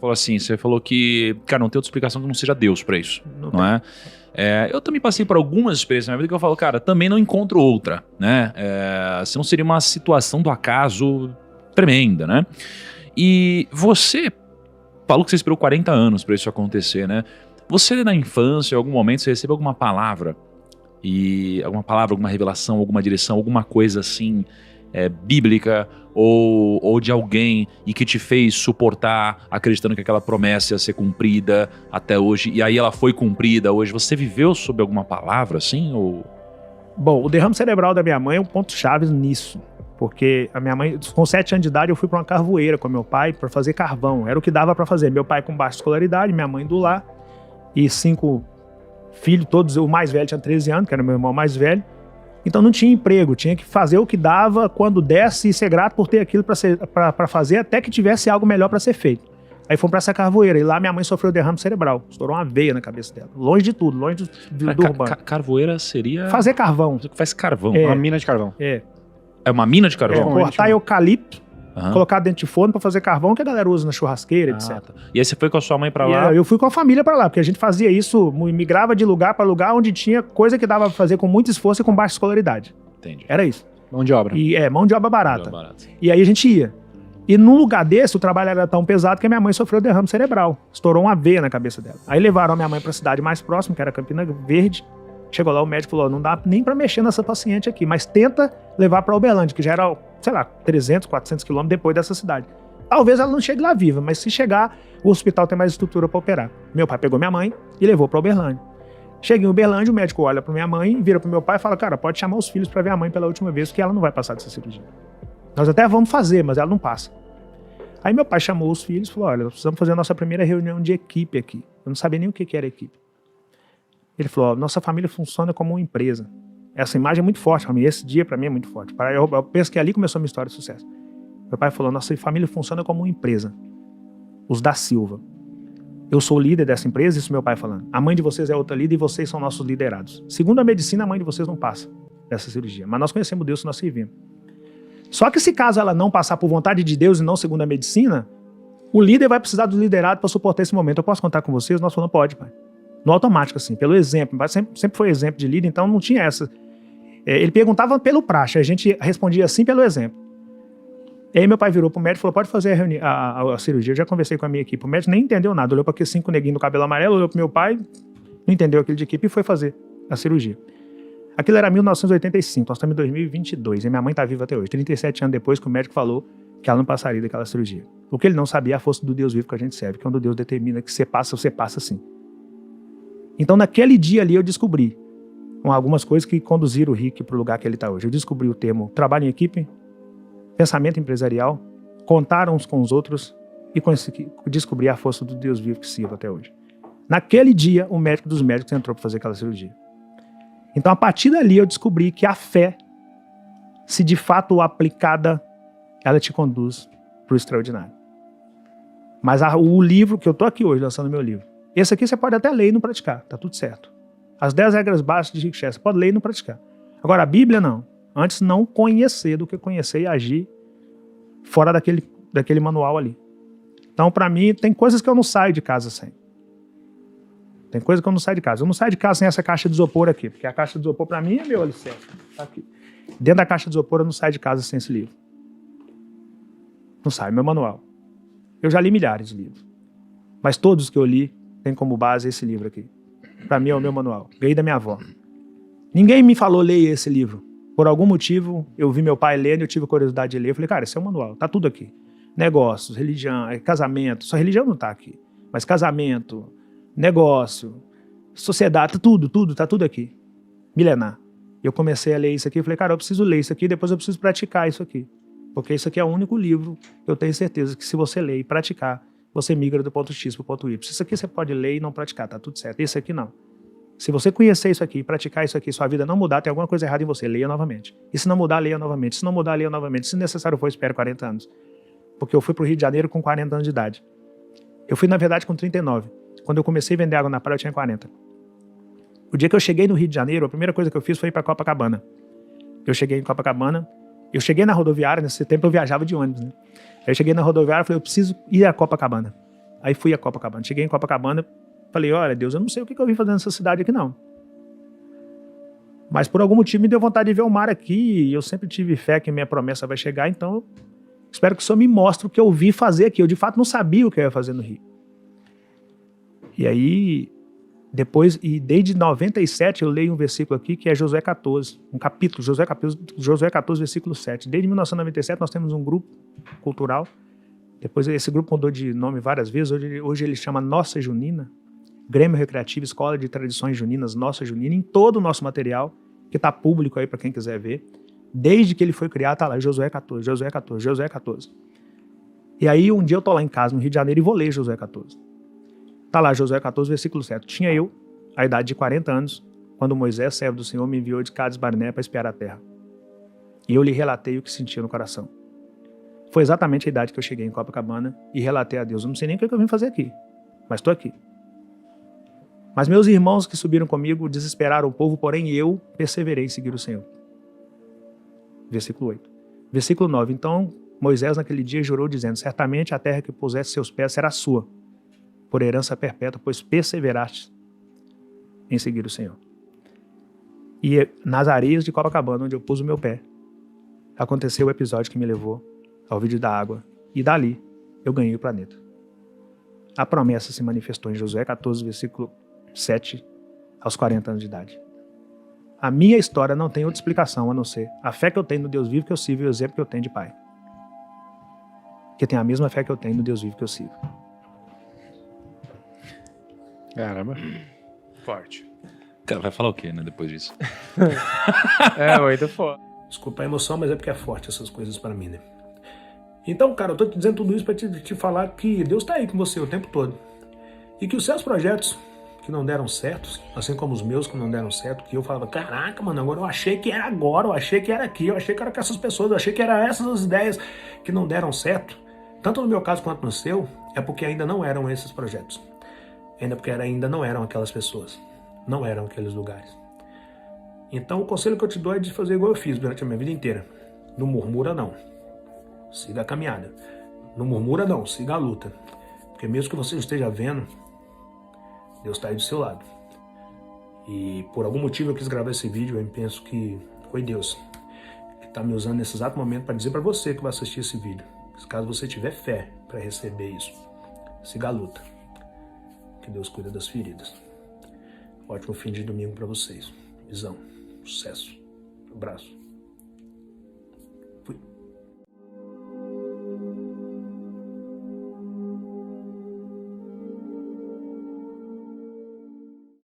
Falou assim, você falou que, cara, não tem outra explicação que não seja Deus pra isso, não é? Eu também passei por algumas experiências na minha vida que eu falo, cara, também não encontro outra, né? Senão seria uma situação do acaso tremenda, né? E você falou que você esperou 40 anos pra isso acontecer, né? Você na infância, em algum momento, você recebeu alguma palavra, alguma revelação, alguma direção, alguma coisa assim, bíblica ou de alguém e que te fez suportar acreditando que aquela promessa ia ser cumprida até hoje, e aí ela foi cumprida hoje? Você viveu sob alguma palavra assim? Ou... Bom, o derrame cerebral da minha mãe é um ponto-chave nisso. Porque a minha mãe, com 7 anos de idade, eu fui para uma carvoeira com meu pai para fazer carvão. Era o que dava para fazer. Meu pai com baixa escolaridade, minha mãe do lar, e 5 filhos, todos. O mais velho tinha 13 anos, que era meu irmão mais velho. Então não tinha emprego, tinha que fazer o que dava quando desse e ser grato por ter aquilo para fazer, até que tivesse algo melhor para ser feito. Aí fomos para essa carvoeira, e lá minha mãe sofreu derrame cerebral, estourou uma veia na cabeça dela, longe de tudo, longe do urbano. Carvoeira seria... Fazer carvão. Você faz carvão. Uma mina de carvão. É uma mina de carvão? Cortar eucalipto, colocar dentro de forno para fazer carvão, que a galera usa na churrasqueira, etc. Tá. E aí você foi com a sua mãe para lá? Eu fui com a família para lá, porque a gente fazia isso, migrava de lugar para lugar onde tinha coisa que dava para fazer com muito esforço e com baixa escolaridade. Entendi. Era isso. Mão de obra. Mão de obra barata. E aí a gente ia. E num lugar desse, o trabalho era tão pesado que a minha mãe sofreu derrame cerebral. Estourou uma veia na cabeça dela. Aí levaram a minha mãe para a cidade mais próxima, que era Campina Verde. Chegou lá, o médico falou, não dá nem para mexer nessa paciente aqui, mas tenta levar para Uberlândia, que já era, sei lá, 300, 400 quilômetros depois dessa cidade. Talvez ela não chegue lá viva, mas se chegar, o hospital tem mais estrutura para operar. Meu pai pegou minha mãe e levou para Uberlândia. Cheguei em Uberlândia, o médico olha para minha mãe, vira para meu pai e fala, cara, pode chamar os filhos para ver a mãe pela última vez, que ela não vai passar dessa cirurgia. Nós até vamos fazer, mas ela não passa. Aí meu pai chamou os filhos e falou, olha, nós precisamos fazer a nossa primeira reunião de equipe aqui. Eu não sabia nem o que era equipe. Ele falou, nossa família funciona como uma empresa. Essa imagem é muito forte para mim, esse dia para mim é muito forte. Eu penso que ali começou a minha história de sucesso. Meu pai falou, nossa família funciona como uma empresa. Os da Silva. Eu sou o líder dessa empresa, isso meu pai falando. A mãe de vocês é outra líder e vocês são nossos liderados. Segundo a medicina, a mãe de vocês não passa dessa cirurgia. Mas nós conhecemos Deus que nós servimos. Só que se caso ela não passar por vontade de Deus e não segundo a medicina, o líder vai precisar do liderado para suportar esse momento. Eu posso contar com vocês? Nós falamos, pode, pai. No automático, assim, pelo exemplo. Mas sempre foi exemplo de líder, então não tinha essa. Ele perguntava pelo praxe, a gente respondia assim pelo exemplo. E aí meu pai virou pro médico e falou, pode fazer a cirurgia. Eu já conversei com a minha equipe. O médico nem entendeu nada. Olhou para aqueles 5 neguinhos do cabelo amarelo, olhou pro meu pai, não entendeu aquilo de equipe e foi fazer a cirurgia. Aquilo era 1985, nós estamos em 2022. E minha mãe tá viva até hoje. 37 anos depois que o médico falou que ela não passaria daquela cirurgia. O que ele não sabia é a força do Deus vivo que a gente serve, que é onde Deus determina que você passa sim. Então naquele dia ali eu descobri algumas coisas que conduziram o Rick para o lugar que ele está hoje. Eu descobri o termo trabalho em equipe, pensamento empresarial, contar uns com os outros e descobrir a força do Deus vivo que sirvo até hoje. Naquele dia, o médico dos médicos entrou para fazer aquela cirurgia. Então, a partir dali, eu descobri que a fé, se de fato aplicada, ela te conduz para o extraordinário. Mas o livro que eu estou aqui hoje, lançando meu livro, esse aqui você pode até ler e não praticar, tá tudo certo. As 10 regras básicas de Rick Chester, você pode ler e não praticar. Agora, a Bíblia não. Antes não conhecer do que conhecer e agir fora daquele manual ali. Então, para mim, tem coisas que eu não saio de casa sem. Tem coisa que eu não saio de casa. Eu não saio de casa sem essa caixa de isopor aqui, porque a caixa de isopor, para mim, é meu alicerce. Tá aqui. Dentro da caixa de isopor, eu não saio de casa sem esse livro. Não sai, meu manual. Eu já li milhares de livros. Mas todos que eu li têm como base esse livro aqui. Para mim, é o meu manual. Ganhei da minha avó. Ninguém me falou, leia esse livro. Por algum motivo, eu vi meu pai lendo e eu tive curiosidade de ler. Eu falei, cara, esse é o manual, tá tudo aqui. Negócios, religião, casamento. Só religião não tá aqui. Mas casamento, negócio, sociedade, tá tudo aqui. Milenar. Eu comecei a ler isso aqui e falei, cara, eu preciso ler isso aqui, depois eu preciso praticar isso aqui. Porque isso aqui é o único livro que eu tenho certeza que se você ler e praticar, você migra do ponto X para o ponto Y. Isso aqui você pode ler e não praticar, tá tudo certo. Esse aqui não. Se você conhecer isso aqui, praticar isso aqui, sua vida não mudar, tem alguma coisa errada em você, leia novamente. E se não mudar, leia novamente. Se não mudar, leia novamente. Se necessário for, espere 40 anos. Porque eu fui para o Rio de Janeiro com 40 anos de idade. Eu fui, na verdade, com 39. Quando eu comecei a vender água na praia, eu tinha 40. O dia que eu cheguei no Rio de Janeiro, a primeira coisa que eu fiz foi ir para Copacabana. Eu cheguei em Copacabana, Eu cheguei na rodoviária, nesse tempo eu viajava de ônibus, né? Aí eu cheguei na rodoviária e falei, eu preciso ir a Copacabana. Aí fui a Copacabana. Cheguei em Copacabana, falei, olha, Deus, eu não sei o que eu vim fazer nessa cidade aqui, não. Mas por algum motivo me deu vontade de ver o mar aqui, e eu sempre tive fé que minha promessa vai chegar, então eu espero que o Senhor me mostre o que eu vi fazer aqui. Eu, de fato, não sabia o que eu ia fazer no Rio. E aí, depois, e desde 97, eu leio um versículo aqui, que é Josué 14, um capítulo, Josué 14, versículo 7. Desde 1997, nós temos um grupo cultural. Depois, esse grupo mudou de nome várias vezes. Hoje ele chama Nossa Junina, Grêmio Recreativo, Escola de Tradições Juninas, Nossa Junina, em todo o nosso material, que está público aí para quem quiser ver. Desde que ele foi criado, tá lá, Josué 14, Josué 14, Josué 14. E aí, um dia eu tô lá em casa, no Rio de Janeiro, e vou ler Josué 14. Tá lá, Josué 14, versículo 7. Tinha eu, a idade de 40 anos, quando Moisés, servo do Senhor, me enviou de Cades Barnea para espiar a terra. E eu lhe relatei o que sentia no coração. Foi exatamente a idade que eu cheguei em Copacabana e relatei a Deus. Eu não sei nem o que eu vim fazer aqui, mas estou aqui. Mas meus irmãos que subiram comigo desesperaram o povo, porém eu perseverei em seguir o Senhor. Versículo 8. Versículo 9. Então Moisés naquele dia jurou dizendo, certamente a terra que pusesse seus pés será sua, por herança perpétua, pois perseveraste em seguir o Senhor. E nas areias de Copacabana, onde eu pus o meu pé, aconteceu o episódio que me levou ao vídeo da água, e dali eu ganhei o planeta. A promessa se manifestou em Josué 14, versículo 7, aos 40 anos de idade. A minha história não tem outra explicação a não ser a fé que eu tenho no Deus vivo que eu sirvo e o exemplo que eu tenho de pai. Que tem a mesma fé que eu tenho no Deus vivo que eu sirvo. Caramba. Forte. Cara, vai falar o quê, né, depois disso? É, muito foda. Desculpa a emoção, mas é porque é forte essas coisas pra mim, né? Então, cara, eu tô te dizendo tudo isso pra te falar que Deus tá aí com você o tempo todo. E que os seus projetos que não deram certo, assim como os meus que não deram certo, que eu falava, caraca, mano, agora eu achei que era agora, eu achei que era aqui, eu achei que era com essas pessoas, eu achei que era essas as ideias que não deram certo, tanto no meu caso quanto no seu, é porque ainda não eram esses projetos. Ainda porque ainda não eram aquelas pessoas, não eram aqueles lugares. Então o conselho que eu te dou é de fazer igual eu fiz durante a minha vida inteira. Não murmura não, siga a caminhada. Não murmura não, siga a luta. Porque mesmo que você não esteja vendo, Deus está aí do seu lado. E por algum motivo eu quis gravar esse vídeo, eu penso que foi Deus que está me usando nesse exato momento para dizer para você que vai assistir esse vídeo. Caso você tiver fé para receber isso, siga a luta. Que Deus cuida das feridas. Ótimo fim de domingo para vocês. Visão. Sucesso. Abraço.